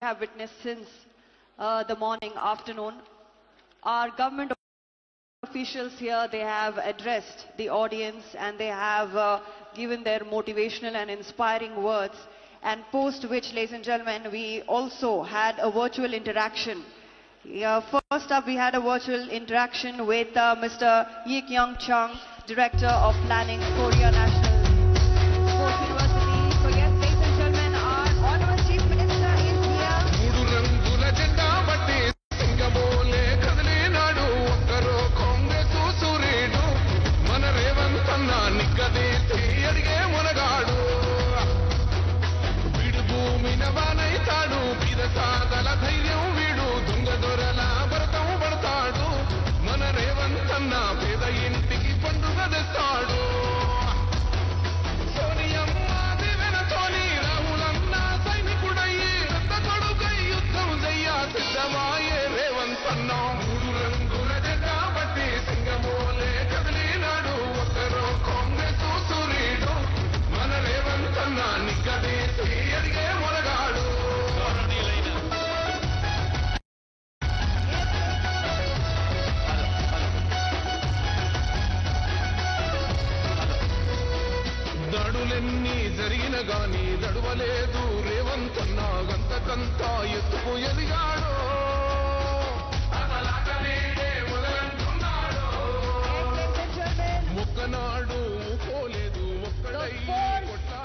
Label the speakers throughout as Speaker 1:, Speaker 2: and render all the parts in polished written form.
Speaker 1: have witnessed since the morning, afternoon. Our government officials here, they have addressed the audience and they have given their motivational and inspiring words. And post which, ladies and gentlemen, we also had a virtual interaction. First up, we had a virtual interaction with Mr. Yi Kyung Chung, Director of Planning, Korea National Sports University. So yes, ladies and gentlemen, our Honorable Chief Minister is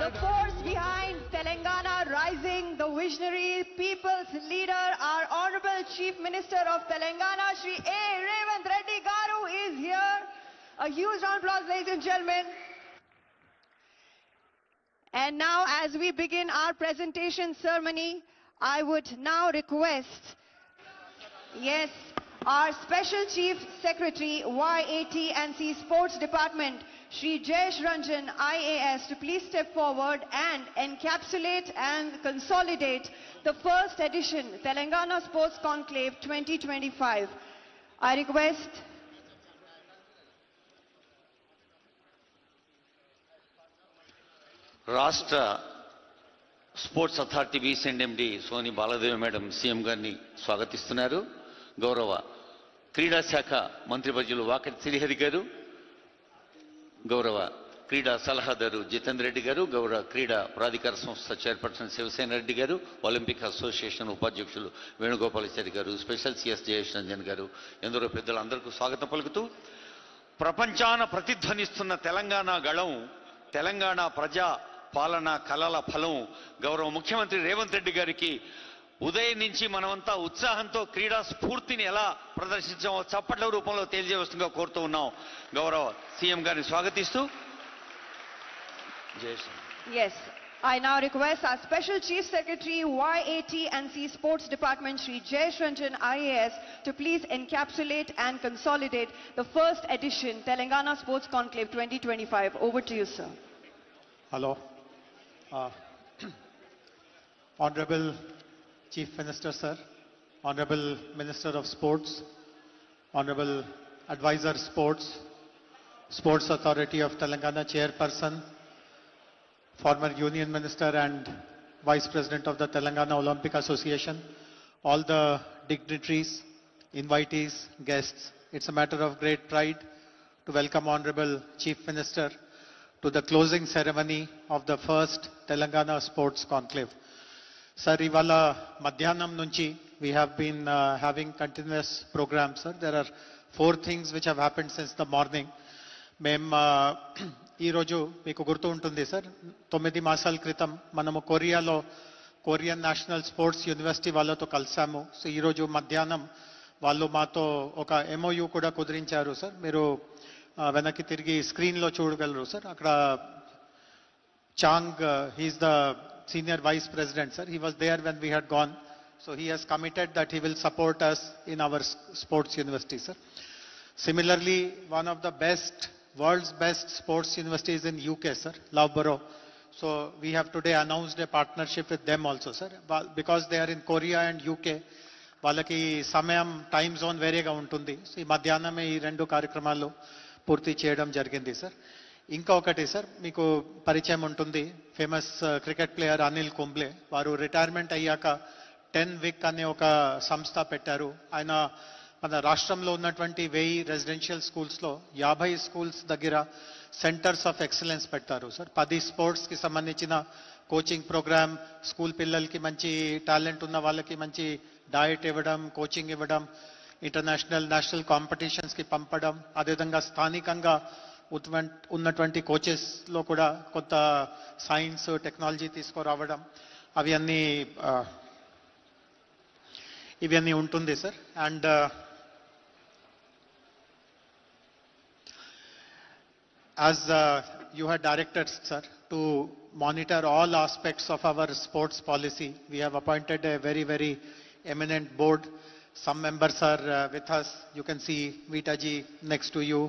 Speaker 1: the force behind Telangana Rising, the visionary people's leader, our Honorable Chief Minister of Telangana, Shri A. Revanth Reddy Garu is here. A huge round of applause, ladies and gentlemen. And now, as we begin our presentation ceremony, I would now request, yes, our Special Chief Secretary, YAT and C Sports Department, Shri Jayesh Ranjan, IAS, to please step forward and encapsulate and consolidate the first edition Telangana Sports Conclave 2025. I request
Speaker 2: రాష్ట్ర sports authority VC and MD Soni Baladevi madam CM గారిని స్వాగతిస్తున్నారు. గౌరవ క్రీడా శాఖ మంత్రివర్యులు వాకటి శ్రీహరి గారు, గౌరవ క్రీడా సలహాదారు జితేందర్ రెడ్డి గారు, గౌరవ క్రీడా ప్రాధికార సంస్థ చైర్పర్సన్ శివసేన రెడ్డి గారు, ఒలింపిక్ అసోసియేషన్ ఉపాధ్యక్షులు వేణుగోపాలాచారి గారు, స్పెషల్ సిఎస్ జయేష్ రంజన్ గారు, ఎందరో పెద్దలు అందరికీ స్వాగతం పలుకుతూ, ప్రపంచాన ప్రతిధ్వనిస్తున్న తెలంగాణ గళం, తెలంగాణ ప్రజా పాలన కలల ఫలం గౌరవ ముఖ్యమంత్రి రేవంత్ రెడ్డి గారికి ఉదయం నుంచి మనమంతా ఉత్సాహంతో క్రీడా స్ఫూర్తిని ఎలా ప్రదర్శించామో చప్పట్ల రూపంలో తెలియజేస్తుందిగా కోరుతూ ఉన్నాం. గౌరవ సీఎం గారిని స్వాగతిస్తూ
Speaker 1: Yes, I now request our Special Chief Secretary, YAT and C Sports Department, Shri Jayesh Ranjan, IAS, to please encapsulate and consolidate the first edition Telangana Sports Conclave 2025. Over to you, sir.
Speaker 3: Hello. Honorable Chief Minister, sir, Honorable Minister of Sports, Honorable Advisor Sports, Sports Authority of Telangana Chairperson, former Union Minister and Vice President of the Telangana Olympic Association, all the dignitaries, invitees, guests. It's a matter of great pride to welcome Honorable Chief Minister to the closing ceremony of the first Telangana Sports Conclave. Sir, ivala madhyanam nunchi we have been having continuous programs, sir. There are 4 things which have happened since the morning. Mem ee roju meeku gurtu untundi, sir. 9 మాసాల క్రితం మనము కొరియాలో Korean national sports university వాళ్ళతో కలిసాము. So ఈ రోజు మధ్యాహ్నం వాళ్ళు మాతో ఒక MOU కూడా కుదిరించారు, సార్. మీరు వెనక్కి తిరిగి స్క్రీన్లో చూడగలరు, సార్. అక్కడ Chang, he's the Senior Vice President, sir. He was there when we had gone. So he has committed that he will support us in our sports university, sir. Similarly, one of the world's best sports universities in UK, sir, Loughborough. So we have today announced a partnership with them also, sir. Because they are in Korea and UK, వాళ్ళకి సమయం time zone వేరేగా ఉంటుంది. So ఈ మధ్యాహ్నమే ఈ 2 కార్యక్రమాలు పూర్తి చేయడం జరిగింది, సార్. ఇంకా ఒకటి సార్, మీకు పరిచయం ఉంటుంది, famous cricket player Anil Kumble. వారు రిటైర్మెంట్ అయ్యాక 10 విక్ అనే ఒక సంస్థ పెట్టారు. ఆయన మన రాష్ట్రంలో ఉన్నటువంటి 1000 రెసిడెన్షియల్ స్కూల్స్లో 50 స్కూల్స్ దగ్గర సెంటర్స్ ఆఫ్ ఎక్సలెన్స్ పెట్టారు సార్. 10 స్పోర్ట్స్కి సంబంధించిన కోచింగ్ ప్రోగ్రామ్, స్కూల్ పిల్లలకి మంచి టాలెంట్ ఉన్న వాళ్ళకి మంచి డయట్ ఇవ్వడం, కోచింగ్ ఇవ్వడం, ఇంటర్నేషనల్ నేషనల్ కాంపిటీషన్స్కి పంపడం, అదేవిధంగా స్థానికంగా ఉన్నటువంటి కోచెస్లో కూడా కొంత సైన్స్ టెక్నాలజీ తీసుకురావడం, ఇవన్నీ ఉంటుంది sir. And as you had directed, sir, to monitor all aspects of our sports policy, we have appointed a very, very eminent board. Some members are with us. You can see Vita ji next to you.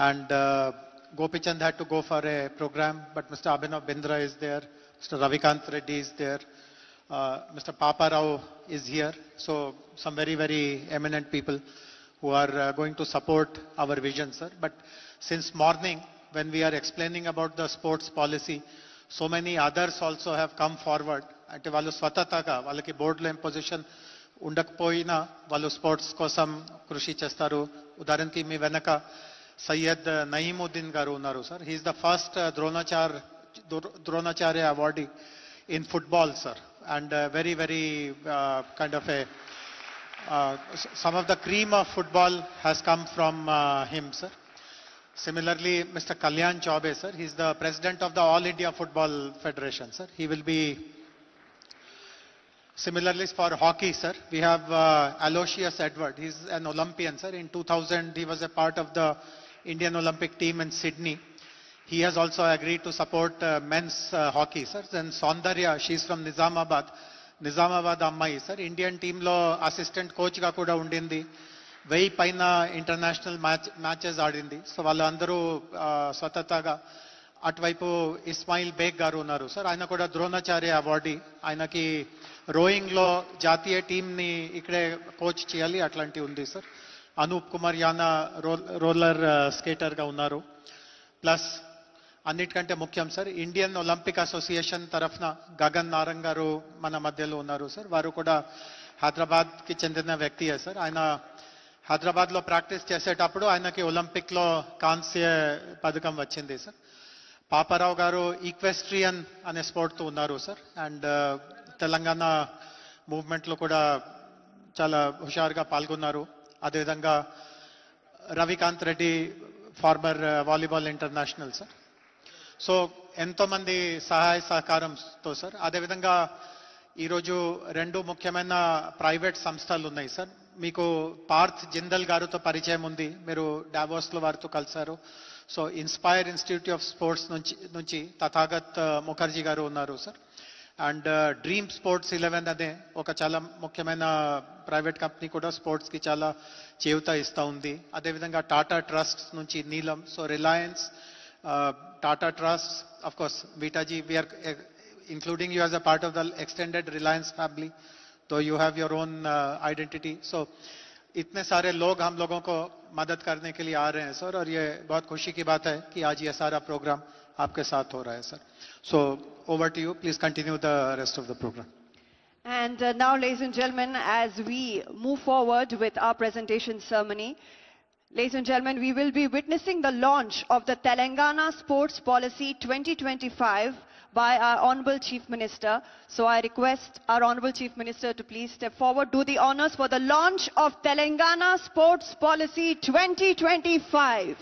Speaker 3: And Gopichand had to go for a program, but Mr. Abhinav Bindra is there. Mr. Ravikant Reddy is there. Mr. Papa Rao is here. So some very, very eminent people who are going to support our vision, sir. But since morning, when we are explaining about the sports policy, so many others also have come forward. అంటే వాళ్ళు స్వతహాగా వాళ్ళకి బోర్డులో ఏం position ఉండకపోయినా వాళ్ళు sports కోసం కృషి చేస్తారు. ఉదాహరణకి మీ వెనక సయ్యద్ నయీముద్దీన్ గారు ఉన్నారు sir. He is the first Dronacharya awardee in football sir. And very very kind of a some of the cream of football has come from him, sir. Similarly, Mr. Kalyan Chaube, sir, he is the president of the All India Football Federation, sir. He will be. Similarly, for hockey, sir, we have Aloysius Edward. He is an Olympian, sir. In 2000, he was a part of the Indian Olympic team in Sydney. He has also agreed to support men's hockey, sir. Then Saundarya, she is from Nizamabad అమ్మాయి sir. Indian టీంలో assistant కోచ్గా కూడా ఉండింది. 1000 పైన international matches ఆడింది. So వాళ్ళందరూ స్వతహాగా. అటువైపు ఇస్మాయిల్ బేగ్ గారు ఉన్నారు సార్. ఆయన కూడా ద్రోణాచార్య అవార్డీ. ఆయనకి రోయింగ్లో జాతీయ టీంని ఇక్కడే కోచ్ చేయాలి అట్లాంటివి ఉంది సార్. అనూప్ కుమార్ యానా రోలర్ స్కేటర్గా ఉన్నారు. ప్లస్ అన్నిటికంటే ముఖ్యం సార్, ఇండియన్ ఒలింపిక్ అసోసియేషన్ తరఫున గగన్ నారంగ్ గారు మన మధ్యలో ఉన్నారు సార్. వారు కూడా హైదరాబాద్కి చెందిన వ్యక్తియే సార్. ఆయన హైదరాబాద్లో ప్రాక్టీస్ చేసేటప్పుడు ఆయనకి ఒలింపిక్లో కాంస్య పథకం వచ్చింది సార్. పాపారావు గారు ఈక్వెస్ట్రియన్ అనే స్పోర్ట్తో ఉన్నారు సార్. అండ్ తెలంగాణ మూవ్మెంట్లో కూడా చాలా హుషారుగా పాల్గొన్నారు. అదేవిధంగా Ravikant Reddy former volleyball international sir. So ఎంతోమంది సహాయ సహకారంతో సార్. అదేవిధంగా ఈరోజు 2 ముఖ్యమైన ప్రైవేట్ సంస్థలు ఉన్నాయి సార్. మీకు పార్థ్ జిందల్ గారితో పరిచయం ఉంది, మీరు డావోస్లో వారితో కలిశారు. So inspire institute of sports నుంచి తథాగత్ ముఖర్జీ గారు ఉన్నారు సార్. అండ్ డ్రీమ్ స్పోర్ట్స్ 11 అనే ఒక చాలా ముఖ్యమైన ప్రైవేట్ కంపెనీ కూడా స్పోర్ట్స్కి చాలా చేయూత ఇస్తూ ఉంది. అదేవిధంగా టాటా ట్రస్ట్ నుంచి నీలం. So Reliance, Tata Trust, of course, Vita ji, we are including you as a part of the extended Reliance family, though you have your own identity. So, इतने सारे लोग हम लोगों को मदद करने के लिए आ रहे हैं सर, और ये बहुत खुशी की बात है कि आज ये सारा प्रोग्राम आपके साथ हो रहा है sir. So, over to you. Please continue the rest of the program.
Speaker 1: And now, ladies and gentlemen, as we move forward with our presentation ceremony, ladies and gentlemen, we will be witnessing the launch of the Telangana Sports Policy 2025 by our Honorable Chief Minister. So I request our Honorable Chief Minister to please step forward, do the honors for the launch of Telangana Sports Policy 2025.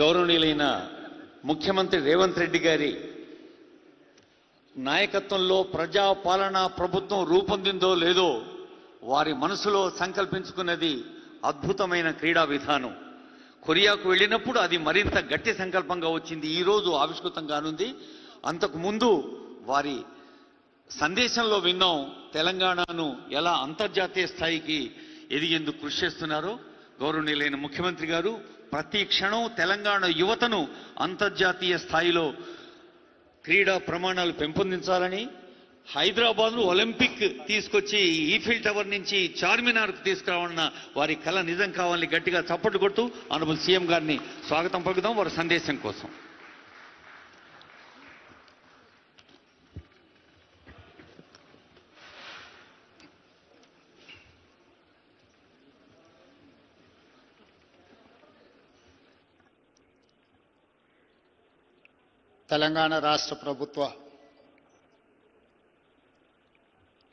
Speaker 2: గౌరవనీయులైన ముఖ్యమంత్రి రేవంత్ రెడ్డి గారి నాయకత్వంలో ప్రజాపాలన ప్రభుత్వం రూపొందిందో లేదో వారి మనసులో సంకల్పించుకున్నది అద్భుతమైన క్రీడా విధానం. కొరియాకు వెళ్ళినప్పుడు అది మరింత గట్టి సంకల్పంగా వచ్చింది. ఈరోజు ఆవిష్కృతం కానుంది. అంతకు ముందు వారి సందేశంలో విన్నాం తెలంగాణను ఎలా అంతర్జాతీయ స్థాయికి ఎదిగేందుకు కృషి చేస్తున్నారో. గౌరవనీయులైన ముఖ్యమంత్రి గారు ప్రతి క్షణం తెలంగాణ యువతను అంతర్జాతీయ స్థాయిలో క్రీడా ప్రమాణాలు పెంపొందించాలని, హైదరాబాద్ను ఒలింపిక్ తీసుకొచ్చి ఈఫిల్ టవర్ నుంచి చార్మినార్కు తీసుకురావాలన్న వారి కళ నిజం కావాలని గట్టిగా చప్పట్లు కొడుతూ ఆనరబుల్ సీఎం గారిని స్వాగతం పలుకుదాం వారి సందేశం కోసం.
Speaker 4: తెలంగాణ రాష్ట్ర ప్రభుత్వ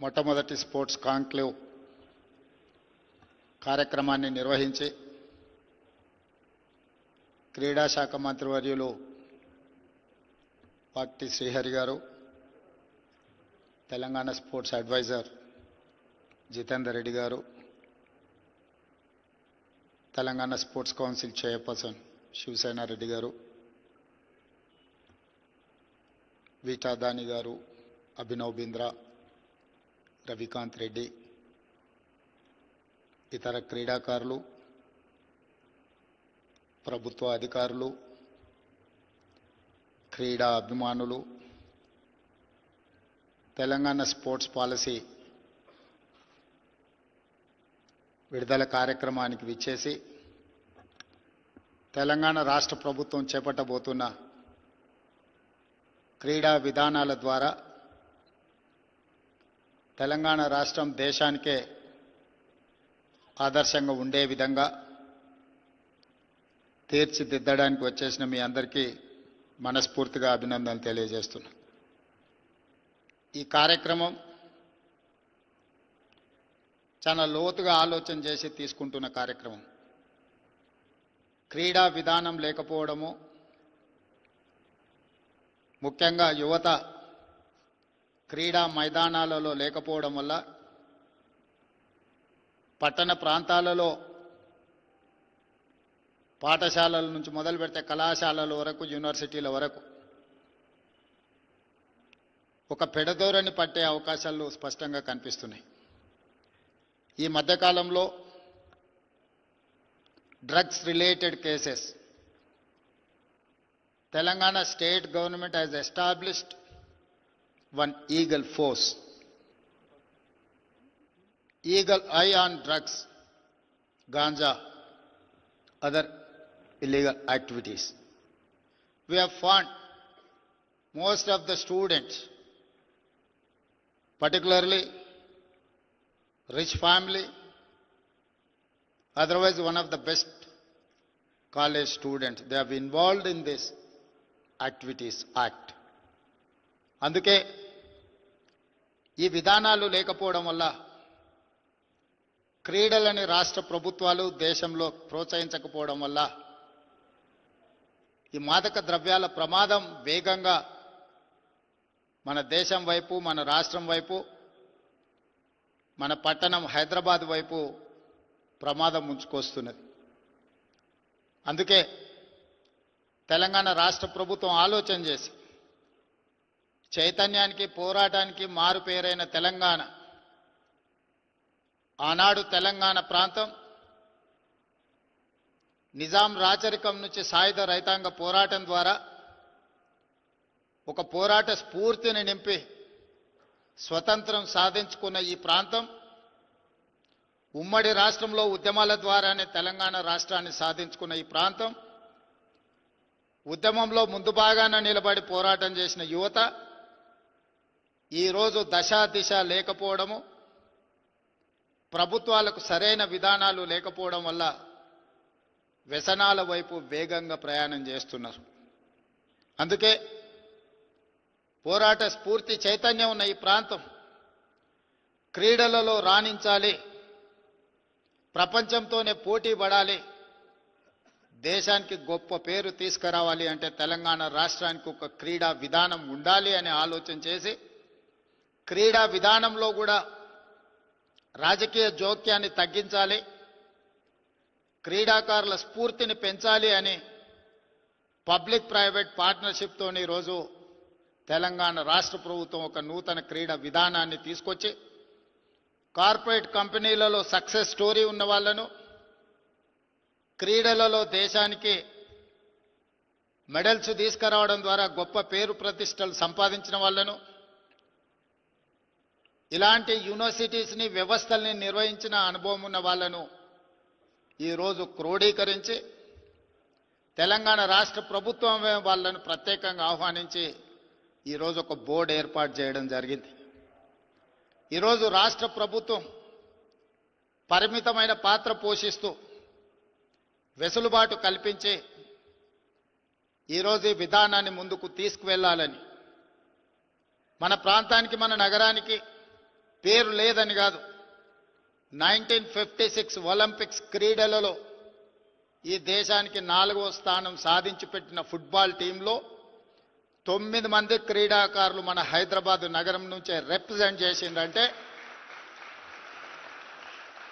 Speaker 4: మొట్టమొదటి స్పోర్ట్స్ కాంక్లేవ్ కార్యక్రమాన్ని నిర్వహించి క్రీడా శాఖ మంత్రివర్యులు party Srihari garu, Telangana sports advisor Jitender Reddy garu, Telangana sports council chairperson Shivasena Reddy garu, వీటా దాని గారు, అభినవ్ బింద్రా, రవికాంత్ రెడ్డి, ఇతర క్రీడాకారులు, ప్రభుత్వ అధికారులు, క్రీడా అభిమానులు, తెలంగాణ స్పోర్ట్స్ పాలసీ విడుదల కార్యక్రమానికి విచ్చేసి తెలంగాణ రాష్ట్ర ప్రభుత్వం చేపట్టబోతున్న క్రీడా విధానాల ద్వారా తెలంగాణ రాష్ట్రం దేశానికే ఆదర్శంగా ఉండే విధంగా తీర్చిదిద్దడానికి వచ్చేసిన మీ అందరికీ మనస్ఫూర్తిగా అభినందనలు తెలియజేస్తున్నా. ఈ కార్యక్రమం చాలా లోతుగా ఆలోచన చేసి తీసుకుంటున్న కార్యక్రమం. క్రీడా విధానం లేకపోవడము, ముఖ్యంగా యువత క్రీడా మైదానాలలో లేకపోవడం వల్ల పట్టణ ప్రాంతాలలో పాఠశాలల నుంచి మొదలు పెడితే కళాశాలల వరకు, యూనివర్సిటీల వరకు ఒక పెడదోరని పట్టే అవకాశాలు స్పష్టంగా కనిపిస్తున్నాయి. ఈ మధ్యకాలంలో drugs related cases, Telangana state government has established one eagle force, eagle eye on drugs, ganja, other illegal activities. We have found most of the students, particularly rich family, otherwise one of the best college students, they have involved in this activities act. అందుకే ఈ విధానాలు లేకపోవడం వల్ల క్రీడలని రాష్ట్ర ప్రభుత్వాలు దేశంలో ప్రోత్సహించకపోవడం వల్ల ఈ మాదక ద్రవ్యాల ప్రమాదం వేగంగా మన దేశం వైపు, మన రాష్ట్రం వైపు, మన పట్టణం హైదరాబాద్ వైపు ప్రమాదం ముంచుకొస్తున్నది. అందుకే తెలంగాణ రాష్ట్ర ప్రభుత్వం ఆలోచన చేసి చైతన్యానికి, పోరాటానికి మారు పేరైన తెలంగాణ, ఆనాడు తెలంగాణ ప్రాంతం నిజాం రాచరికం నుంచి సాయుధ రైతాంగ పోరాటం ద్వారా ఒక పోరాట స్ఫూర్తిని నింపి స్వతంత్రం సాధించుకున్న ఈ ప్రాంతం ఉమ్మడి రాష్ట్రంలో ఉద్యమాల ద్వారానే తెలంగాణ రాష్ట్రాన్ని సాధించుకున్న ఈ ప్రాంతం, ఉద్యమంలో ముందు భాగాన నిలబడి పోరాటం చేసిన యువత ఈరోజు దశా దిశ లేకపోవడము, ప్రభుత్వాలకు సరైన విధానాలు లేకపోవడం వల్ల వ్యసనాల వైపు వేగంగా ప్రయాణం చేస్తున్నారు. అందుకే పోరాట స్ఫూర్తి చైతన్యం ఉన్న ఈ ప్రాంతం క్రీడలలో రాణించాలి, ప్రపంచంతోనే పోటీ పడాలి, దేశానికి గొప్ప పేరు తీసుకురావాలి అంటే తెలంగాణ రాష్ట్రానికి ఒక క్రీడా విధానం ఉండాలి అని ఆలోచన చేసి క్రీడా విధానంలో కూడా రాజకీయ జోక్యాన్ని తగ్గించాలి, క్రీడాకారుల స్ఫూర్తిని పెంచాలి అని పబ్లిక్ ప్రైవేట్ పార్ట్నర్షిప్ తోని ఈరోజు తెలంగాణ రాష్ట్ర ప్రభుత్వం ఒక నూతన క్రీడా విధానాన్ని తీసుకొచ్చి కార్పొరేట్ కంపెనీలలో సక్సెస్ స్టోరీ ఉన్న వాళ్ళను, క్రీడలలో దేశానికి మెడల్స్ తీసుకురావడం ద్వారా గొప్ప పేరు ప్రతిష్టలు సంపాదించిన వాళ్ళను, ఇలాంటి యూనివర్సిటీస్ని వ్యవస్థల్ని నిర్వహించిన అనుభవం ఉన్న వాళ్ళను ఈరోజు క్రోడీకరించి తెలంగాణ రాష్ట్ర ప్రభుత్వం వాళ్ళను ప్రత్యేకంగా ఆహ్వానించి ఈరోజు ఒక బోర్డు ఏర్పాటు చేయడం జరిగింది. ఈరోజు రాష్ట్ర ప్రభుత్వం పరిమితమైన పాత్ర పోషిస్తూ వెసులుబాటు కల్పించి ఈరోజు ఈ విధానాన్ని ముందుకు తీసుకువెళ్లాలని, మన ప్రాంతానికి మన నగరానికి పేరు లేదని కాదు, 1956 ఒలింపిక్స్ క్రీడలలో ఈ దేశానికి 4వ స్థానం సాధించి పెట్టిన ఫుట్బాల్ టీంలో 9 మంది క్రీడాకారులు మన హైదరాబాద్ నగరం నుంచే రిప్రజెంట్ చేసిందంటే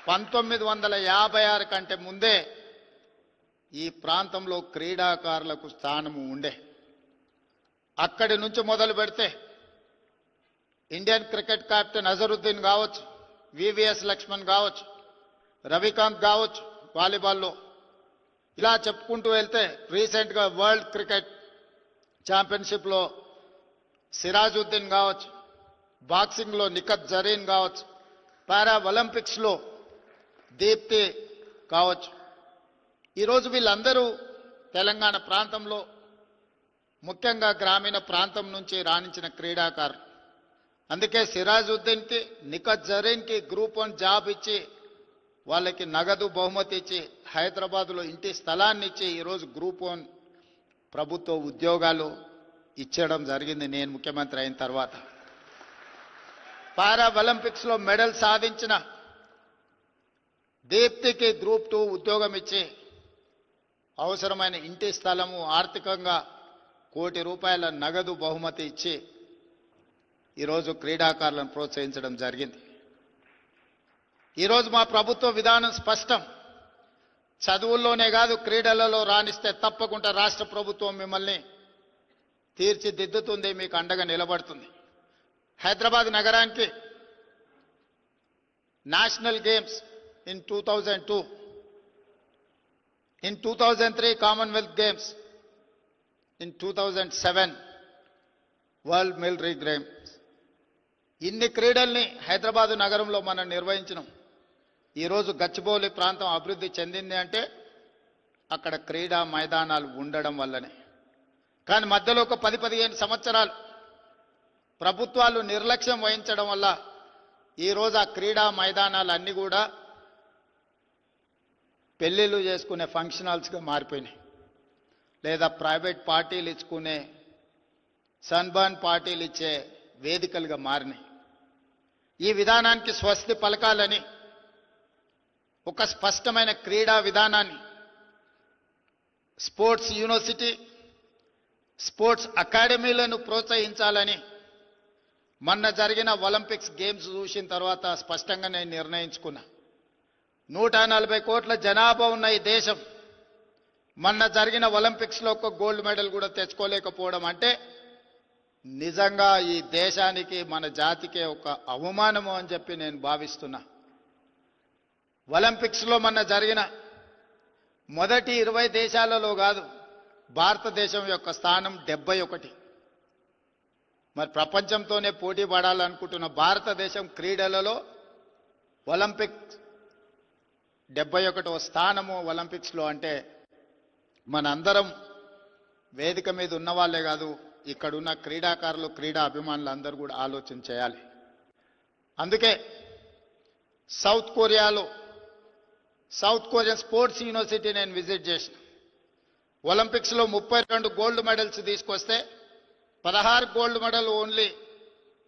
Speaker 4: 1956 కంటే ముందే ఈ ప్రాంతంలో క్రీడాకారులకు స్థానము ఉండే. అక్కడి నుంచి మొదలు పెడితే ఇండియన్ క్రికెట్ కెప్టెన్ అజరుద్దీన్ కావచ్చు, వివిఎస్ లక్ష్మణ్ కావచ్చు, రవికాంత్ కావచ్చు వాలీబాల్లో, ఇలా చెప్పుకుంటూ వెళ్తే రీసెంట్గా వరల్డ్ క్రికెట్ ఛాంపియన్షిప్లో సిరాజుద్దీన్ కావచ్చు, బాక్సింగ్లో నిఖత్ జరీన్ కావచ్చు, పారా ఒలింపిక్స్లో దీప్తి కావచ్చు. ఈరోజు వీళ్ళందరూ తెలంగాణ ప్రాంతంలో ముఖ్యంగా గ్రామీణ ప్రాంతం నుంచి రాణించిన క్రీడాకారులు. అందుకే సిరాజుద్దీన్కి, నిఖత్ జరీన్కి గ్రూప్ 1 జాబ్ ఇచ్చి వాళ్ళకి నగదు బహుమతి ఇచ్చి హైదరాబాద్లో ఇంటి స్థలాన్ని ఇచ్చి ఈరోజు గ్రూప్ 1 ప్రభుత్వ ఉద్యోగాలు ఇచ్చడం జరిగింది నేను ముఖ్యమంత్రి అయిన తర్వాత. పారా ఒలింపిక్స్లో మెడల్ సాధించిన దీప్తికి గ్రూప్ 2 ఉద్యోగం ఇచ్చి అవసరమైన ఇంటి స్థలము, ఆర్థికంగా ₹1 కోటి నగదు బహుమతి ఇచ్చి ఈరోజు క్రీడాకారులను ప్రోత్సహించడం జరిగింది. ఈరోజు మా ప్రభుత్వ విధానం స్పష్టం. చదువుల్లోనే కాదు, క్రీడలలో రాణిస్తే తప్పకుండా రాష్ట్ర ప్రభుత్వం మిమ్మల్ని తీర్చిదిద్దుతుంది, మీకు అండగా నిలబడుతుంది. హైదరాబాద్ నగరానికి national games in 2002, in 2003 Commonwealth Games, in 2007 World Military Games. ఇన్ని క్రీడల్ని హైదరాబాదు నగరంలో మనం నిర్వహించినాం. ఈరోజు గచ్చిబౌలి ప్రాంతం అభివృద్ధి చెందింది అంటే అక్కడ క్రీడా మైదానాలు ఉండడం వల్లనే. కానీ మధ్యలో ఒక 10-15 సంవత్సరాలు ప్రభుత్వాలు నిర్లక్ష్యం వహించడం వల్ల ఈరోజు ఆ క్రీడా మైదానాలు అన్నీ కూడా పెళ్ళిళ్ళు చేసుకునే ఫంక్షన్ హాల్స్గా మారిపోయినాయి, లేదా ప్రైవేట్ పార్టీలు ఇచ్చుకునే సన్బర్న్ పార్టీలు ఇచ్చే వేదికలుగా మారినాయి. ఈ విధానానికి స్వస్తి పలకాలని ఒక స్పష్టమైన క్రీడా విధానాన్ని, స్పోర్ట్స్ యూనివర్సిటీ, స్పోర్ట్స్ అకాడమీలను ప్రోత్సహించాలని మొన్న జరిగిన ఒలింపిక్స్ గేమ్స్ చూసిన తర్వాత స్పష్టంగా నేను నిర్ణయించుకున్నా. 140 కోట్ల జనాభా ఉన్న ఈ దేశం మొన్న జరిగిన ఒలింపిక్స్లో ఒక గోల్డ్ మెడల్ కూడా తెచ్చుకోలేకపోవడం అంటే నిజంగా ఈ దేశానికి, మన జాతికే ఒక అవమానము అని చెప్పి నేను భావిస్తున్నా. ఒలింపిక్స్లో మొన్న జరిగిన మొదటి 20 దేశాలలో కాదు, భారతదేశం యొక్క స్థానం 71. మరి ప్రపంచంతోనే పోటీ పడాలనుకుంటున్న భారతదేశం క్రీడలలో ఒలింపిక్ 71వ స్థానము ఒలింపిక్స్లో అంటే మనందరం వేదిక మీద ఉన్న వాళ్ళే కాదు, ఇక్కడున్న క్రీడాకారులు, క్రీడా అభిమానులు అందరూ కూడా ఆలోచన చేయాలి. అందుకే సౌత్ కొరియన్ స్పోర్ట్స్ యూనివర్సిటీ నేను విజిట్ చేసిన. ఒలింపిక్స్లో 32 గోల్డ్ మెడల్స్ తీసుకొస్తే 16 gold medal only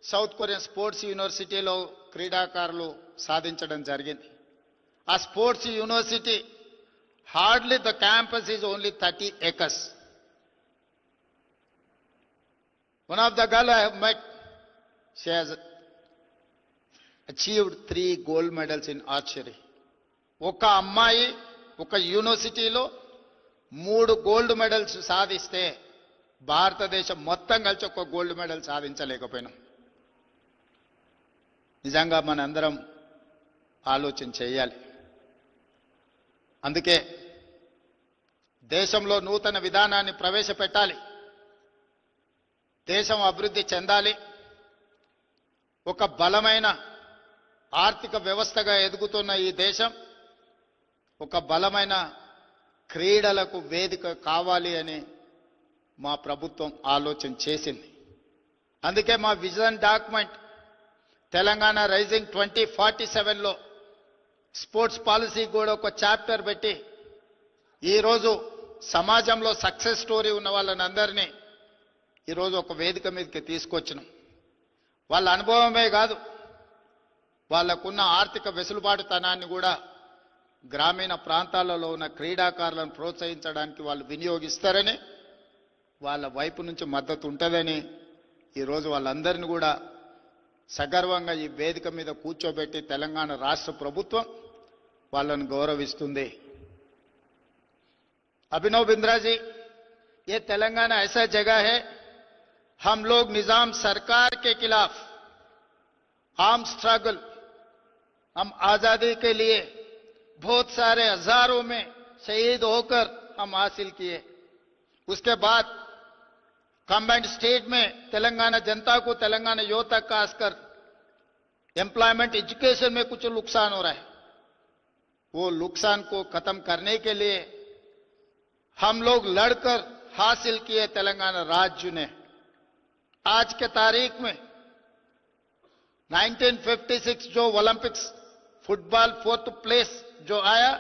Speaker 4: south Korean sports యూనివర్సిటీలో క్రీడాకారులు సాధించడం జరిగింది. ఆ sports university hardly the campus is only 30 acres. One of the girl I have met, she has achieved 3 gold medals in archery. ఒక అమ్మాయి ఒక యూనివర్సిటీలో 3 గోల్డ్ మెడల్స్ సాధిస్తే భారతదేశం మొత్తం కలిసి ఒక గోల్డ్ మెడల్ సాధించలేకపోయినాం. నిజంగా మనందరం ఆలోచన చేయాలి. అందుకే దేశంలో నూతన విధానాన్ని ప్రవేశపెట్టాలి. దేశం అభివృద్ధి చెందాలి. ఒక బలమైన ఆర్థిక వ్యవస్థగా ఎదుగుతున్న ఈ దేశం ఒక బలమైన క్రీడలకు వేదిక కావాలి అని మా ప్రభుత్వం ఆలోచన చేసింది. అందుకే మా విజన్ డాక్యుమెంట్ తెలంగాణ రైజింగ్ 2047లో స్పోర్ట్స్ పాలసీ కూడా ఒక చాప్టర్ పెట్టి ఈరోజు సమాజంలో సక్సెస్ స్టోరీ ఉన్న వాళ్ళని అందరినీ ఈరోజు ఒక వేదిక మీదకి తీసుకొచ్చినాం. వాళ్ళ అనుభవమే కాదు, వాళ్లకున్న ఆర్థిక వెసులుబాటుతనాన్ని కూడా గ్రామీణ ప్రాంతాలలో ఉన్న క్రీడాకారులను ప్రోత్సహించడానికి వాళ్ళు వినియోగిస్తారని, వాళ్ళ వైపు నుంచి మద్దతు ఉంటుందని ఈరోజు వాళ్ళందరినీ కూడా సగర్వంగా ఈ వేదిక మీద కూర్చోబెట్టి తెలంగాణ రాష్ట్ర ప్రభుత్వం వాళ్ళను గౌరవిస్తుంది. अभिनव बिंद्रा जी, ये तेलंगाना ऐसा जगह है, हम लोग निजाम सरकार के खिलाफ आर्म स्ट्रगल, हम आजादी के लिए बहुत सारे हजारों में शहीद होकर हम हासिल किए. उसके बाद कंबाइंड स्टेट में तेलंगाना जनता को, तेलंगाना युवता का खासकर एम्प्लॉयमेंट एजुकेशन में कुछ नुकसान हो रहा है. वो नुकसान को खत्म करने के लिए हम लोग लड़कर हासिल किए तेलंगाना राज्य ने. आज के तारीख में 1956 जो ओलंपिक्स फुटबॉल 4th प्लेस जो आया,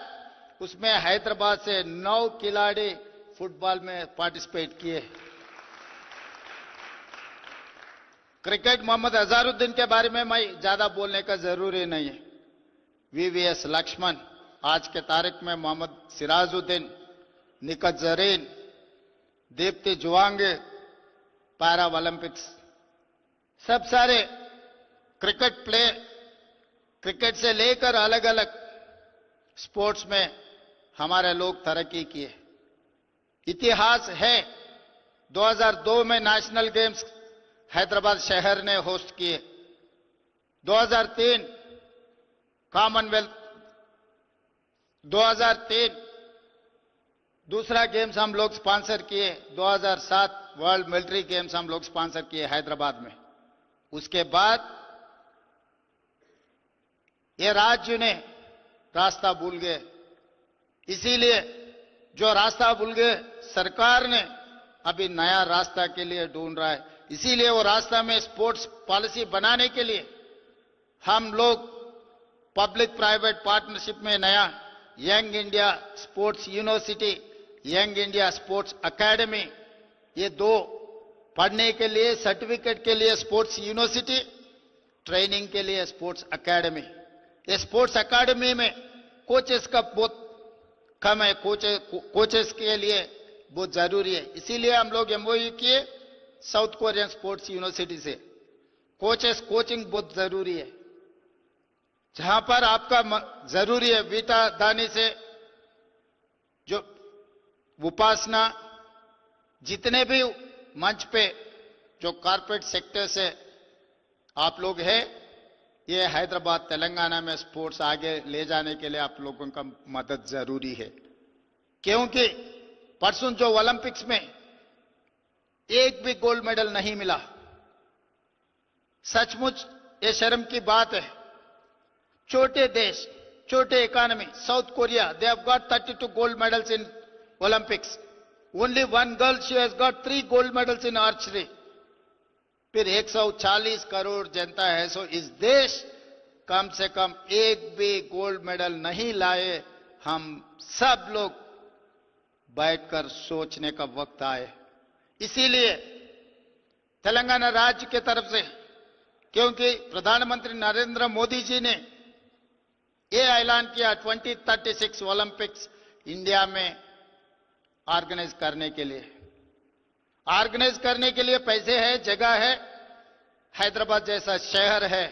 Speaker 4: उसमें हैदराबाद से 9 खिलाड़ी फुटबॉल में पार्टिसिपेट किए. क्रिकेट मोहम्मद अजहरुद्दीन के बारे में मैं ज्यादा बोलने का जरूरी नहीं है. वीवीएस लक्ष्मण, आज के तारीख में मोहम्मद सिराजुद्दीन, निकत जरीन, दीप्ति जुवांगे, पैरा ओलंपिक्स, सब सारे क्रिकेट प्ले, क्रिकेट से लेकर अलग अलग स्पोर्ट्स में हमारे लोग तरक्की किए. इतिहास है, 2002 में नेशनल गेम्स हैदराबाद शहर ने होस्ट किए. 2003 कॉमनवेल्थ, 2003 दूसरा गेम्स हम लोग स्पॉन्सर किए. 2007 वर्ल्ड मिलिट्री गेम्स हम लोग स्पॉन्सर किए हैदराबाद में. उसके बाद ये राज्य ने रास्ता भूल गए. इसीलिए जो रास्ता भूल गए, सरकार ने अभी नया रास्ता के लिए ढूंढ रहा है. इसीलिए वो रास्ता में स्पोर्ट्स पॉलिसी बनाने के लिए हम लोग पब्लिक प्राइवेट पार्टनरशिप में नया young India sports university, young India sports academy, ये 2 पढ़ने के लिए, सर्टिफिकेट के लिए स्पोर्ट्स यूनिवर्सिटी, ट्रेनिंग के लिए स्पोर्ट्स एकेडमी. ये स्पोर्ट्स एकेडमी में कोचेस का बहुत कम है, कोचेस के लिए बहुत जरूरी है. इसीलिए हम लोग एमओयू किए साउथ कोरियन स्पोर्ट्स यूनिवर्सिटी से. कोचेस कोचिंग बहुत जरूरी है. जहां पर आपका जरूरी है वीटा दानी से जो उपासना, जितने भी मंच पे जो कॉर्पोरेट सेक्टर से आप लोग हैं, ये हैदराबाद तेलंगाना में स्पोर्ट्स आगे ले जाने के लिए आप लोगों का मदद जरूरी है. क्योंकि परसों जो ओलंपिक्स में एक भी गोल्ड मेडल नहीं मिला, सचमुच ये शर्म की बात है. छोटे देश, छोटे economy, south Korea, they have got 32 gold medals in Olympics. Only one girl, she has got 3 gold medals in archery. फिर 140 करोड़ जनता है, सो इस देश कम से कम एक भी गोल्ड मेडल नहीं लाए. हम सब लोग बैठकर सोचने का वक्त आए. इसीलिए तेलंगाना राज्य के तरफ से, क्योंकि प्रधानमंत्री नरेंद्र मोदी जी ने ये ऐलान किया 2036 ओलंपिक्स इंडिया में ऑर्गेनाइज करने के लिए. ऑर्गेनाइज करने के लिए पैसे है, जगह है, हैदराबाद जैसा शहर है,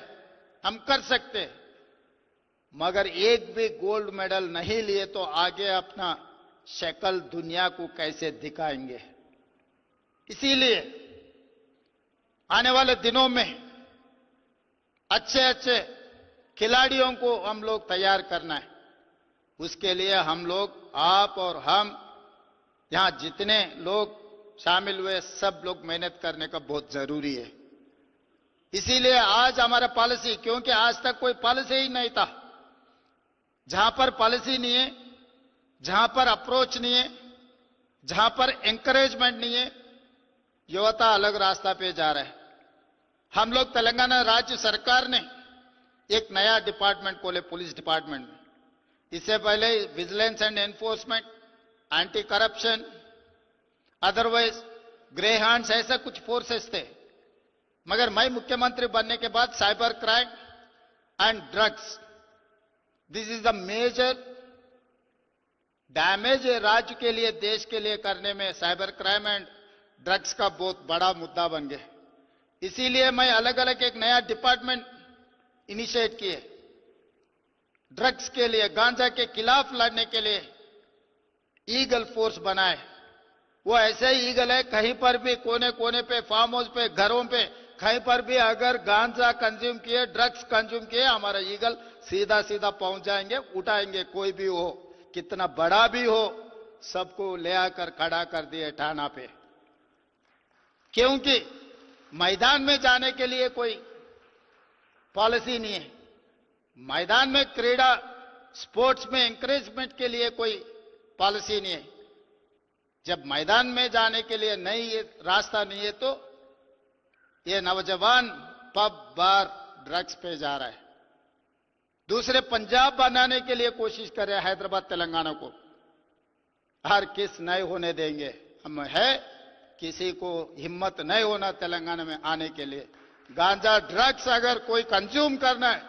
Speaker 4: हम कर सकते. मगर एक भी गोल्ड मेडल नहीं लिए तो आगे अपना शक्ल दुनिया को कैसे दिखाएंगे. इसीलिए आने वाले दिनों में अच्छे अच्छे खिलाड़ियों को हम लोग तैयार करना है. उसके लिए हम लोग, आप और हम, यहां जितने लोग शामिल हुए, सब लोग मेहनत करने का बहुत जरूरी है. इसीलिए आज हमारा पॉलिसी, क्योंकि आज तक कोई पॉलिसी ही नहीं था, जहां पर पॉलिसी नहीं है, जहां पर अप्रोच नहीं है, जहां पर एंकरेजमेंट नहीं है, युवता अलग रास्ता पे जा रहा है। हम लोग तेलंगाना राज्य सरकार ने एक नया डिपार्टमेंट खोले पुलिस डिपार्टमेंट में। इससे पहले vigilance and enforcement, anti corruption, otherwise grey hands, ऐसा कुछ फोर्सेस थे। मगर मैं मुख्यमंत्री बनने के बाद cyber crime and drugs, this is the major damage राज्य के लिए, देश के लिए करने में साइबर क्राइम एंड ड्रग्स का बहुत बड़ा मुद्दा बन गया। इसीलिए मैं अलग अलग एक नया डिपार्टमेंट इनिशिएट किए। ड्रग्स के लिए, गांजा के खिलाफ लड़ने के लिए ईगल फोर्स बनाए। वो ऐसे ही ईगल है, कहीं पर भी कोने कोने पे, फार्म हाउस पे, घरों पे, कहीं पर भी अगर गांजा कंज्यूम किए, ड्रग्स कंज्यूम किए, हमारा ईगल सीधा सीधा पहुंच जाएंगे, उठाएंगे। कोई भी हो, कितना बड़ा भी हो, सबको ले आकर खड़ा कर दिए थाना पे। क्योंकि मैदान में जाने के लिए कोई पॉलिसी नहीं है, मैदान में क्रीड़ा स्पोर्ट्स में एंकरेजमेंट के लिए कोई पॉलिसी नहीं है। जब मैदान में जाने के लिए नहीं रास्ता नहीं है, तो ये नौजवान पब बार ड्रग्स पे जा रहा है। दूसरे पंजाब बनाने के लिए कोशिश कर रहे हैं हैदराबाद तेलंगाना को। हर किस नहीं होने देंगे, हम है, किसी को हिम्मत नहीं होना तेलंगाना में आने के लिए। गांजा ड्रग्स अगर कोई कंज्यूम करना है,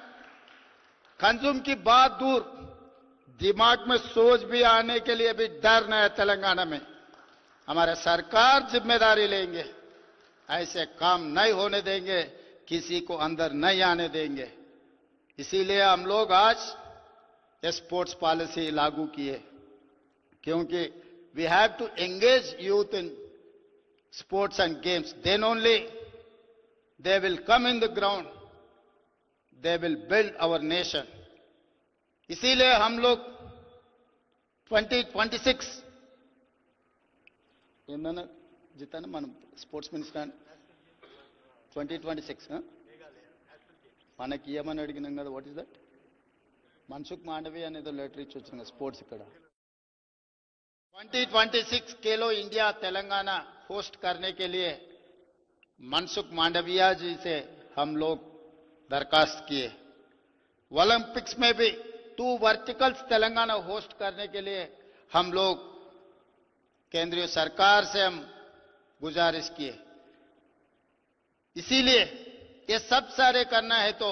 Speaker 4: कंज्यूम की बात दूर, दिमाग में सोच भी आने के लिए भी डर नहीं है तेलंगाना में। हमारा सरकार जिम्मेदारी लेंगे, ऐसे काम नहीं होने देंगे, किसी को अंदर नहीं आने देंगे। इसीलिए हम लोग आज ये स्पोर्ट्स पॉलिसी लागू किए, क्योंकि we have to engage youth in sports and games, then only they will come in the ground, they will build our nation. इसीलिए हम लोग 2026 ఏందన్నా జితాన మనం స్పోర్ట్స్ మినిస్టర్ 2026 మనకి ఏమని అడిగినాం కదా, what is that? Mansukh Mandovi అనేది లెటర్ ఇచ్చి వచ్చిన స్పోర్ట్స్ ఇక్కడ 2026 खेलो इंडिया तेलंगाना होस्ट करने के लिए मनसुख मांडविया जी से हम लोग दरखास्त किए। ओलंपिक्स में भी 2 वर्टिकल्स तेलंगाना होस्ट करने के लिए हम लोग केंद्रीय सरकार से हम गुजारिश किए। इसीलिए ये सब सारे करना है तो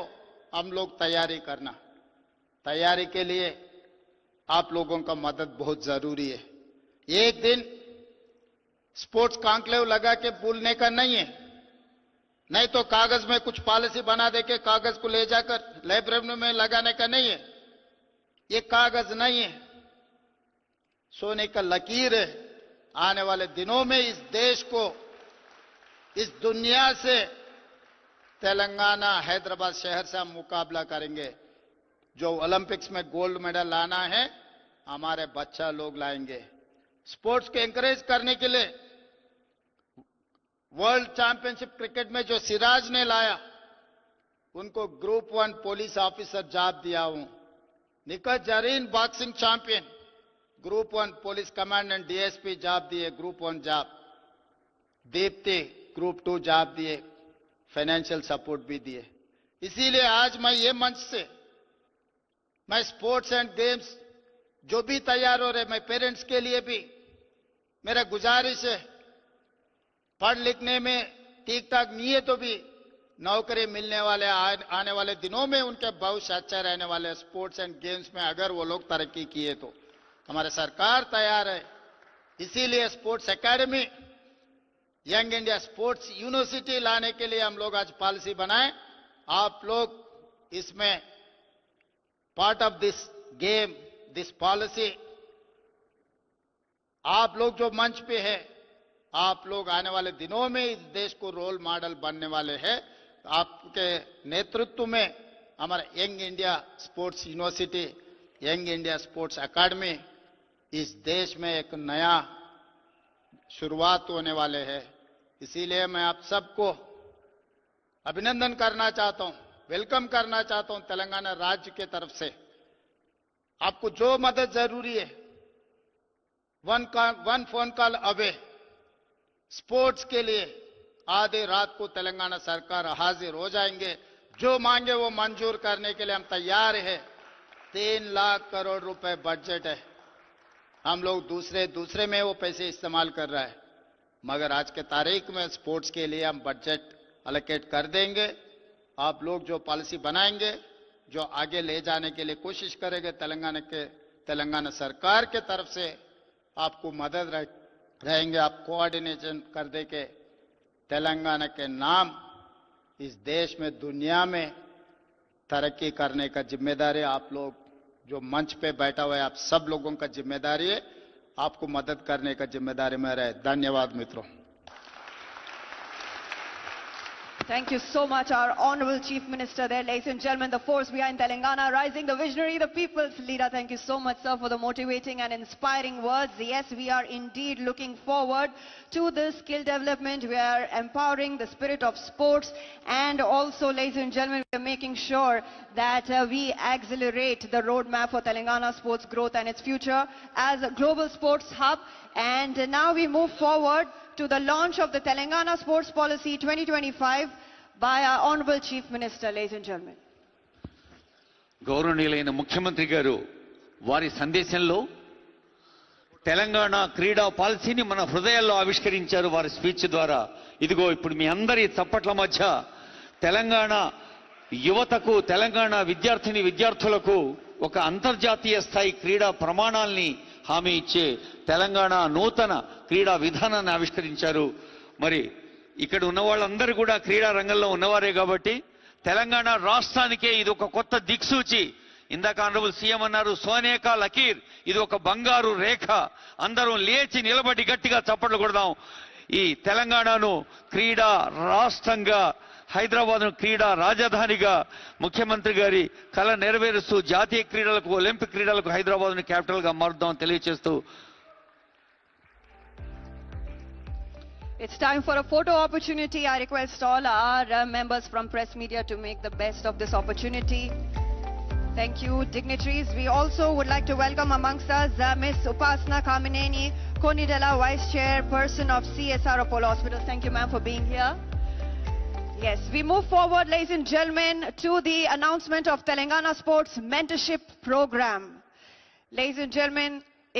Speaker 4: हम लोग तैयारी करना, तैयारी के लिए आप लोगों का मदद बहुत जरूरी है। एक दिन स्पोर्ट्स कॉन्क्लेव लगा के भूलने का नहीं है, नहीं तो कागज में कुछ पॉलिसी बना देके कागज को ले जाकर लाइब्रेरी में लगाने का नहीं है। ये कागज नहीं है, सोने का लकीर है। आने वाले दिनों में इस देश को, इस दुनिया से तेलंगाना हैदराबाद शहर से हम मुकाबला करेंगे। जो ओलंपिक्स में गोल्ड मेडल लाना है, हमारे बच्चा लोग लाएंगे। स्पोर्ट्स को एंकरेज करने के लिए वर्ल्ड चैंपियनशिप क्रिकेट में जो सिराज ने लाया, उनको ग्रुप 1 पुलिस ऑफिसर जॉब दिया हूं। Nikhat Zareen boxing champion, group 1 police commandant DSP job दिए, group 1 job. Deepti group 2 job दिए, फाइनेंशियल सपोर्ट भी दिए। इसीलिए आज मैं ये मंच से मैं स्पोर्ट्स एंड गेम्स जो भी तैयार हो रहे, मैं पेरेंट्स के लिए भी मेरा गुजारिश है, पढ़ लिखने में ठीक ठाक नहीं है तो भी नौकरी मिलने वाले, आने वाले दिनों में उनके भविष्य अच्छा रहने वाले। स्पोर्ट्स एंड गेम्स में अगर वो लोग तरक्की किए तो हमारी सरकार तैयार है। इसीलिए sports academy, young India sports university लाने के लिए हम लोग आज पॉलिसी बनाए। आप लोग इसमें part of this game, this policy, आप लोग जो मंच पे है, आप लोग आने वाले दिनों में इस देश को रोल मॉडल बनने वाले हैं। आपके नेतृत्व में हमारा young India sports university, young India sports academy इस देश में एक नया शुरुआत होने वाले हैं। इसीलिए मैं आप सबको अभिनंदन करना चाहता हूं, वेलकम करना चाहता हूं तेलंगाना राज्य के तरफ से। आपको जो मदद जरूरी है, one phone call away, sports के लिए आधे रात को तेलंगाना सरकार हाजिर हो जाएंगे। जो मांगे वो मंजूर करने के लिए हम तैयार हैं। 3 लाख करोड़ रुपए बजट है। हम लोग दूसरे में वो पैसे इस्तेमाल कर रहा है, मगर आज के तारीख में स्पोर्ट्स के लिए हम बजट अलोकेट कर देंगे। आप लोग जो पॉलिसी बनाएंगे, जो आगे ले जाने के लिए कोशिश करेंगे, तेलंगाना सरकार के तरफ से आपको मदद रहेंगे। आप कोऑर्डिनेशन कर दे के तेलंगाना के नाम इस देश में, दुनिया में तरक्की करने का जिम्मेदारी आप लोग जो मंच पे बैठा हुआ है, आप सब लोगों का जिम्मेदारी है। आपको मदद करने का जिम्मेदारी मेरा है। धन्यवाद मित्रों।
Speaker 1: Thank you so much, our Honorable Chief Minister there. Ladies and gentlemen, the force behind Telangana Rising, the visionary, the people's leader. Thank you so much, sir, for the motivating and inspiring words. Yes, we are indeed looking forward to this skill development. We are empowering the spirit of sports, and also, ladies and gentlemen, we are making sure that we accelerate the roadmap for Telangana sports growth and its future as a global sports hub. And now we move forward to the launch of the Telangana Sports Policy 2025 by our Honorable Chief Minister, ladies and gentlemen.
Speaker 2: గౌరవనీయులైన ముఖ్యమంత్రి గారు వారి సందేశంలో తెలంగాణ క్రీడా పాలసీని మన హృదయాల్లో ఆవిష్కరించారు వారి స్పీచ్ ద్వారా. ఇదిగో ఇప్పుడు మీ అందరి చప్పట్ల మధ్య తెలంగాణ యువతకు, తెలంగాణ విద్యార్థులకు ఒక అంతర్జాతీయ స్థాయి క్రీడా ప్రమాణాల్ని హామీ ఇచ్చే తెలంగాణ నూతన క్రీడా విధానాన్ని ఆవిష్కరించారు. మరి ఇక్కడ ఉన్న వాళ్ళందరూ కూడా క్రీడా రంగంలో ఉన్నవారే కాబట్టి తెలంగాణ రాష్ట్రానికే ఇది ఒక కొత్త దిక్సూచి. ఇందాక ఆనరబుల్ సీఎం అన్నారు, సోనేకా లకీర్, ఇది ఒక బంగారు రేఖ. అందరూ లేచి నిలబడి గట్టిగా చప్పట్లు కొడదాం. ఈ తెలంగాణను క్రీడా రాష్ట్రంగా, హైదరాబాద్ను క్రీడా రాజధానిగా ముఖ్యమంత్రి గారి కళ నెరవేరుస్తూ జాతీయ క్రీడలకు, ఒలింపిక్ క్రీడలకు హైదరాబాద్ను క్యాపిటల్ గా మారుద్దాం తెలియజేస్తూ.
Speaker 1: It's time for a photo opportunity. I request all our members from press media to make the best of this opportunity. Thank you, dignitaries. We also would like to welcome amongst us Ms. Upasana Kamineni, Konidela Vice Chairperson of CSR Apollo Hospital. Thank you, ma'am, for being here. Yes, we move forward, ladies and gentlemen, to the announcement of Telangana Sports Mentorship Program. Ladies and gentlemen,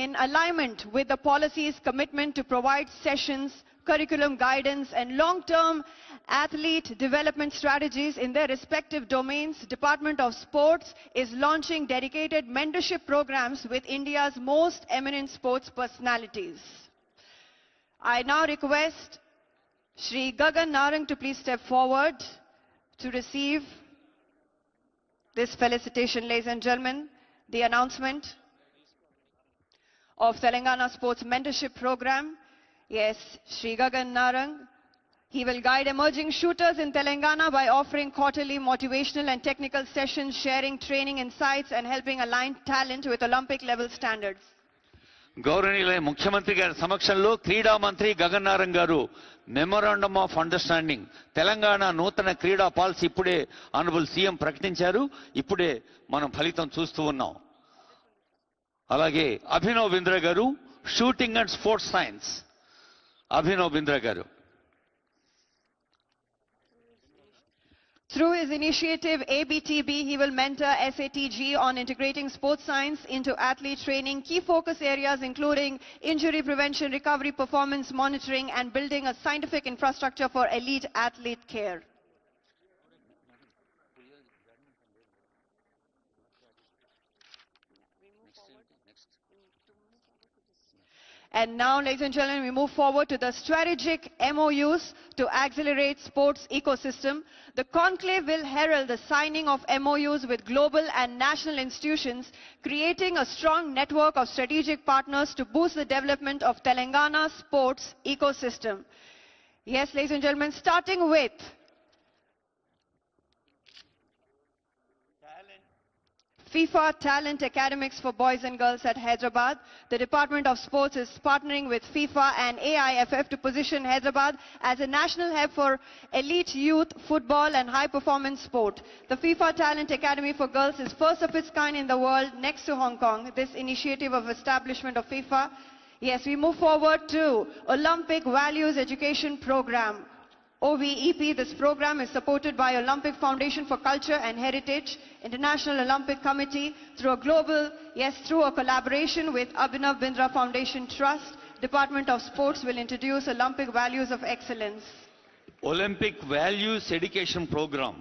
Speaker 1: in alignment with the policy's commitment to provide sessions, curriculum guidance and long-term athlete development strategies in their respective domains, Department of Sports is launching dedicated mentorship programs with India's most eminent sports personalities. I now request Shri Gagan Narang to please step forward to receive this felicitation. Ladies and gentlemen, the announcement of Telangana Sports Mentorship Program. Yes, Shri Gagan Narang. He will guide emerging shooters in Telangana by offering quarterly motivational and technical sessions, sharing training insights and helping align talent with Olympic level standards.
Speaker 2: గౌరవనీయులైన ముఖ్యమంత్రి గారి సమక్షంలో క్రీడా మంత్రి గగన్ నారంగ్ గారు memorandum of understanding Telangana నూతన క్రీడా policy ఇప్పుడే ఆనరబుల్ సీఎం ప్రకటించారు. ఇప్పుడే మనం ఫలితం చూస్తూ ఉన్నాం. అలాగే అభినవ్ బింద్రా గారు, shooting and sports science. Abhinav Bindra గారు.
Speaker 1: Through his initiative ABTB, he will mentor SATG on integrating sports science into athlete training. Key focus areas including injury prevention, recovery, performance monitoring, and building a scientific infrastructure for elite athlete care. And now, ladies and gentlemen, we move forward to the strategic MOUs to accelerate sports ecosystem. The conclave will herald the signing of MOUs with global and national institutions, creating a strong network of strategic partners to boost the development of Telangana sports ecosystem. Yes, ladies and gentlemen, starting with FIFA Talent Academics for Boys and Girls at Hyderabad. The Department of Sports is partnering with FIFA and AIFF to position Hyderabad as a national hub for elite youth football and high-performance sport. The FIFA Talent Academy for Girls is first of its kind in the world next to Hong Kong. This initiative of establishment of FIFA. Yes, we move forward to Olympic Values Education Program. OVEP, this program is supported by Olympic Foundation for Culture and Heritage, International Olympic Committee, through a collaboration with Abhinav Bindra Foundation Trust. Department of Sports will introduce Olympic Values of Excellence.
Speaker 2: Olympic values education programme.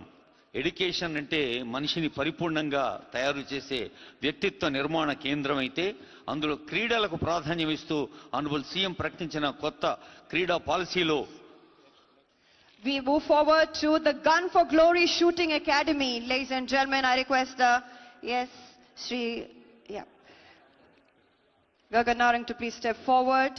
Speaker 2: Education అంటే మనిషిని పరిపూర్ణంగా తయారు చేసే వ్యక్తిత్వ నిర్మాణ కేంద్రం అయితే అందులో క్రీడలకు ప్రాధాన్యం ఇస్తూ ఆనరబుల్ సీఎం ప్రకటించిన కొత్త క్రీడా పాలసీలో
Speaker 1: We move forward to the Gun for Glory Shooting Academy. Ladies and gentlemen, I request Gagan Narang to please step forward.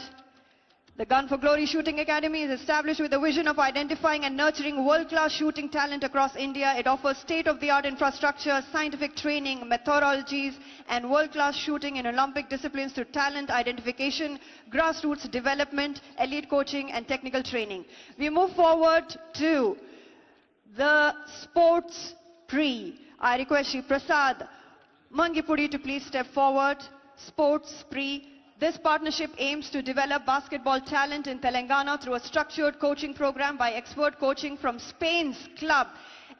Speaker 1: The Gun for Glory Shooting Academy is established with the vision of identifying and nurturing world-class shooting talent across India. It offers state-of-the-art infrastructure, scientific training, methodologies, and world-class shooting in Olympic disciplines through talent identification, grassroots development, elite coaching, and technical training. We move forward to the Sports Pre. I request Shri Prasad Mangipudi to please step forward. Sports Pre. This partnership aims to develop basketball talent in Telangana through a structured coaching program by expert coaching from Spain's club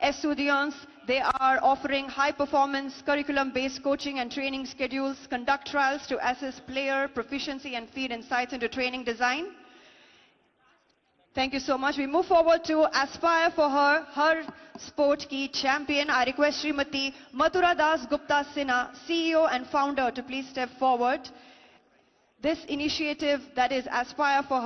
Speaker 1: Estudiantes. They are offering high-performance curriculum-based coaching and training schedules, conduct trials to assess player proficiency and feed insights into training design. Thank you so much. We move forward to Aspire for Her Sport Ki Champion. I request Srimati Mathura Das Gupta Sinha, CEO and founder, to please step forward. This initiative, that is Aspire for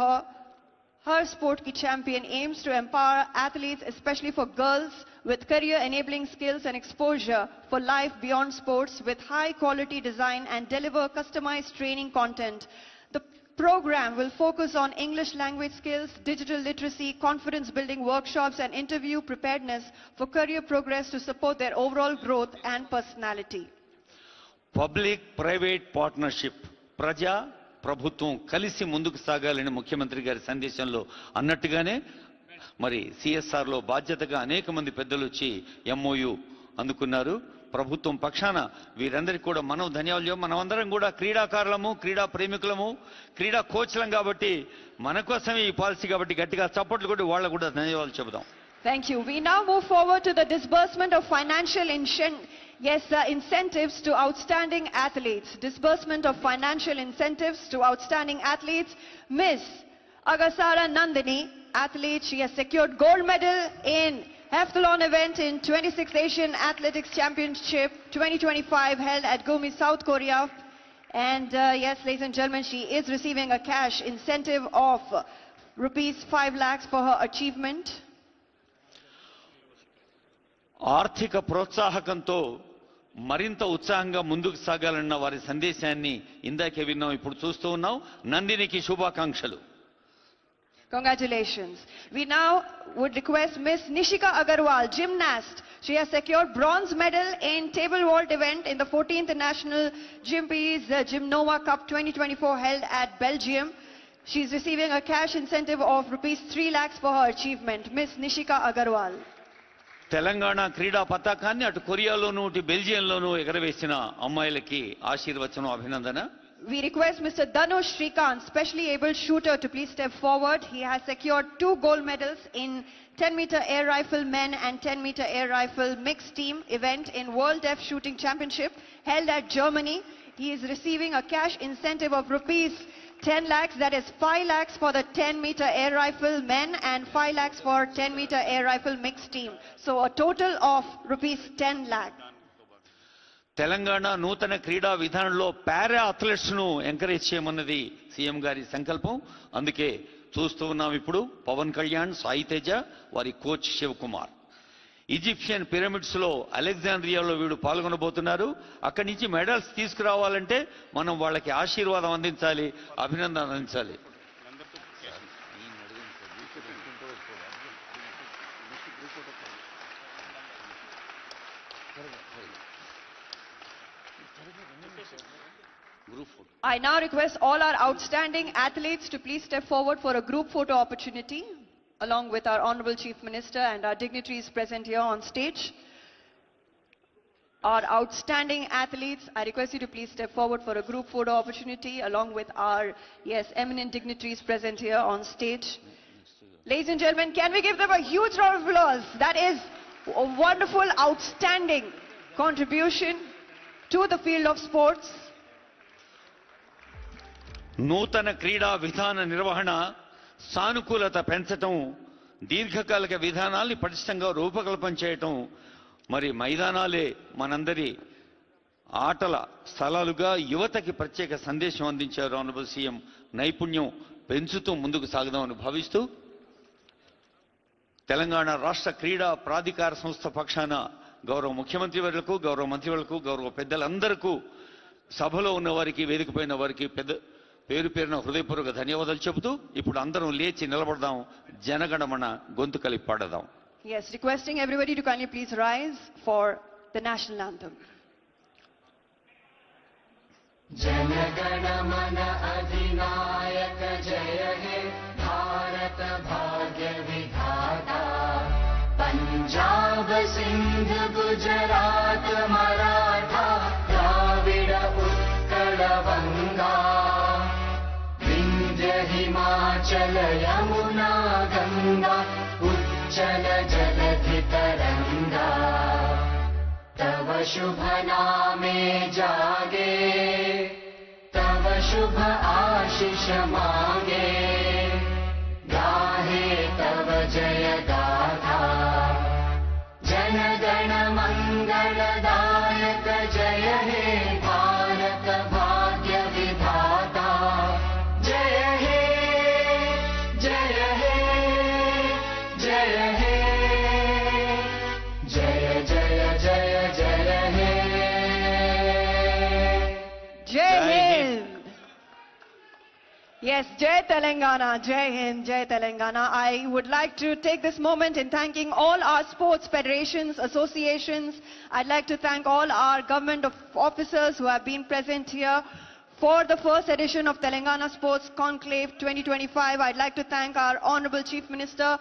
Speaker 1: Her Sport Ki Champion, aims to empower athletes, especially for girls, with career-enabling skills and exposure for life beyond sports with high-quality design and deliver customized training content. The program will focus on English language skills, digital literacy, confidence-building workshops, and interview preparedness for career progress to support their overall growth and personality.
Speaker 2: Public-private partnership. ప్రజా ప్రభుత్వం కలిసి ముందుకు సాగాలని ముఖ్యమంత్రి గారి సందేశంలో అన్నట్టుగానే మరి సిఎస్ఆర్లో బాధ్యతగా అనేక మంది పెద్దలు వచ్చి ఎంఓయు అందుకున్నారు. ప్రభుత్వం పక్షాన వీరందరికీ కూడా మనం ధన్యవాదాలు. మనమందరం కూడా క్రీడాకారులము, క్రీడా ప్రేమికులము, క్రీడా కోచ్లం కాబట్టి మన కోసమే ఈ పాలసీ కాబట్టి గట్టిగా చప్పట్లు కొట్టి వాళ్ళకు కూడా ధన్యవాదాలు చెబుదాం.
Speaker 1: Thank you. We now move forward to the disbursement of financial incentives to outstanding athletes. Disbursement of financial incentives to outstanding athletes. Miss Agasara Nandini, athlete, she has secured gold medal in Heptathlon event in 26th Asian Athletics Championship 2025 held at Gumi, South Korea. And ladies and gentlemen, she is receiving a cash incentive of rupees 5 lakhs for her achievement.
Speaker 2: ఆర్థిక ప్రోత్సాహకంతో మరింత ఉత్సాహంగా ముందుకు సాగాలన్న వారి సందేశాన్ని ఇందాకే విన్నాం, ఇప్పుడు చూస్తూ ఉన్నాం. నందినికి శుభాకాంక్షలు.
Speaker 1: Congratulations. We now would request Miss Nishika Agarwal, gymnast. She has secured bronze medal in table vault event in the 14th National Gympese Gymnova Cup 2024 held at Belgium. She is receiving a cash incentive of rupees 3 lakhs for her achievement. Miss Nishika Agarwal.
Speaker 2: Telangana క్రీడా పతాకాన్ని అటు కొరియాలోను ఇటు బెల్జియంలోను ఎగరవేసిన అమ్మాయిలకి ఆశీర్వచనం, అభినందన.
Speaker 1: We request Mr. Dhanush Shrikant, specially abled shooter, to please step forward. He has secured 2 gold medals in 10-meter air rifle men and 10-meter air rifle mixed team event in World Deaf Shooting Championship held at Germany. He is receiving a cash incentive of rupees 10 lakhs, that is 5 lakhs for the 10-meter air rifle men and 5 lakhs for 10-meter air rifle mixed team. So a total of rupees 10 lakhs.
Speaker 2: Telangana నూతన క్రీడా విధానంలో para athletes ను encourage చేయమన్నది CM గారి సంకల్పం. అందుకే చూస్తూ ఉన్నాం ఇప్పుడు పవన్ కళ్యాణ్, సాయి తేజ, వారి కోచ్ శివకుమార్. ఈజిప్షియన్ పిరమిడ్స్ లో అలెగ్జాండ్రియాలో వీడు పాల్గొనబోతున్నారు. అక్కడి నుంచి మెడల్స్ తీసుకురావాలంటే మనం వాళ్ళకి ఆశీర్వాదం అందించాలి, అభినందన అందించాలి. Group photo.
Speaker 1: I now request all our outstanding athletes to please step forward for a group photo opportunity, along with our Honorable Chief Minister and our dignitaries present here on stage. Our outstanding athletes, I request you to please step forward for a group photo opportunity, along with our, eminent dignitaries present here on stage. Ladies and gentlemen, can we give them a huge round of applause? That is a wonderful, outstanding contribution to the field of sports.
Speaker 2: నూతన క్రీడా విధాన నిర్వహణ సానుకూలత పెంచటం దీర్ఘకాలిక విధానాల్ని పటిష్టంగా రూపకల్పన చేయటం మరి మైదానాలే మనందరి ఆటల స్థలాలుగా యువతకి ప్రత్యేక సందేశం అందించారు ఆనరబుల్ సీఎం నైపుణ్యం పెంచుతూ ముందుకు సాగదామని భావిస్తూ తెలంగాణ రాష్ట్ర క్రీడా ప్రాధికార సంస్థ పక్షాన గౌరవ ముఖ్యమంత్రి వర్యులకు గౌరవ మంత్రివర్యులకు గౌరవ పెద్దలందరికీ సభలో ఉన్న వారికి వేదికపైన వారికి పేరు పేరున హృదయపూర్వక ధన్యవాదాలు చెబుతూ ఇప్పుడు అందరం లేచి నిలబడదాం జనగణమన గొంతు కలిపి పాడదాం.
Speaker 1: Yes, requesting everybody to kindly please rise for the national anthem.
Speaker 5: Jana Gana Mana अधिनायक जय हे भारत भाग्य विधाता पंजाब सिंध गुजरात मराठा द्राविड उत्कल गंगा विंध्य हिमाचल यमुना गंगा उच्चल जलधि तरंगा तव शुभ नामे जागे तव शुभ आशीष मांगे गाहे तव जय गाथा जनगण मंगलदायक जय हे भारत भाग्य विधाता जय हे जय हे जय हे जय जय जय जय हे
Speaker 1: Jai Hind. Yes, Jai Telangana, Jai Hind, Jai Telangana. I would like to take this moment in thanking all our sports federations, associations. I'd like to thank all our government officers who have been present here for the first edition of Telangana Sports Conclave 2025. I'd like to thank our Honorable Chief Minister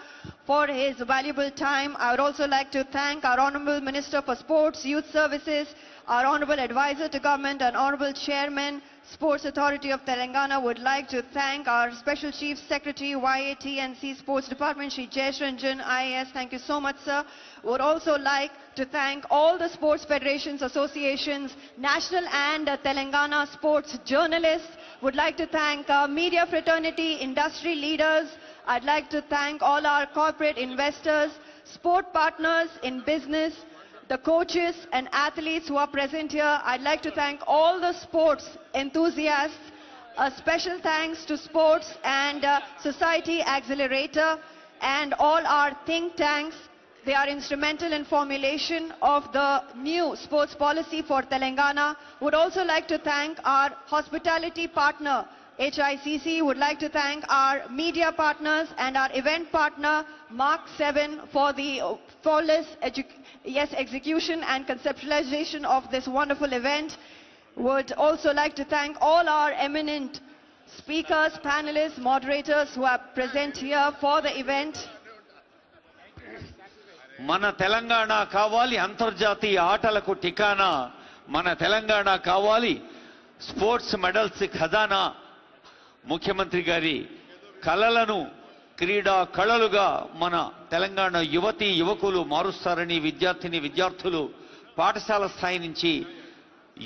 Speaker 1: for his valuable time. I would also like to thank our Honorable Minister for Sports, Youth Services, our Honorable Advisor to Government and Honorable Chairman, Sports Authority of Telangana. Would like to thank our Special Chief Secretary, YATNC Sports Department, Shri Jayesh Ranjan, IAS. Thank you so much, sir. Would also like to thank all the sports federations, associations, national and Telangana sports journalists. Would like to thank media fraternity, industry leaders. I'd like to thank all our corporate investors, sport partners in business, the coaches and athletes who are present here. I'd like to thank all the sports enthusiasts. A special thanks to Sports and Society Accelerator and all our think tanks. They are instrumental in formulation of the new sports policy for Telangana. Would also like to thank our hospitality partner, HICC. Would like to thank our media partners and our event partner, Mark 7, for the flawless execution and conceptualization of this wonderful event. Would also like to thank all our eminent speakers, panelists, moderators who are present here for the event.
Speaker 2: మన తెలంగాణ కావాలి అంతర్జాతీయ ఆటలకు ఠికానా మన తెలంగాణ కావాలి sports medals ఖజానా ముఖ్యమంత్రి గారి కలలను క్రీడా కళలుగా మన తెలంగాణ యువతీ యువకులు మారుస్తారని విద్యార్థులు పాఠశాల స్థాయి నుంచి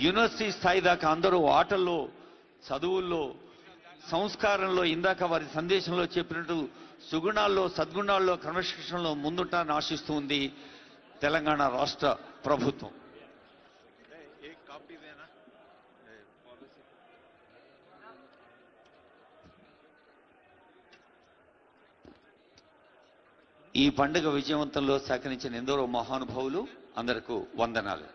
Speaker 2: యూనివర్సిటీ స్థాయి దాకా అందరూ ఆటల్లో చదువుల్లో సంస్కారంలో ఇందాక వారి సందేశంలో చెప్పినట్టు సుగుణాల్లో సద్గుణాల్లో క్రమశిక్షణలో ముందుంటానని ఆశిస్తూ ఉంది తెలంగాణ రాష్ట్ర ప్రభుత్వం. ఈ పండుగ విజయవంతంలో సహకరించిన ఎందరో మహానుభావులు అందరికీ వందనాలు.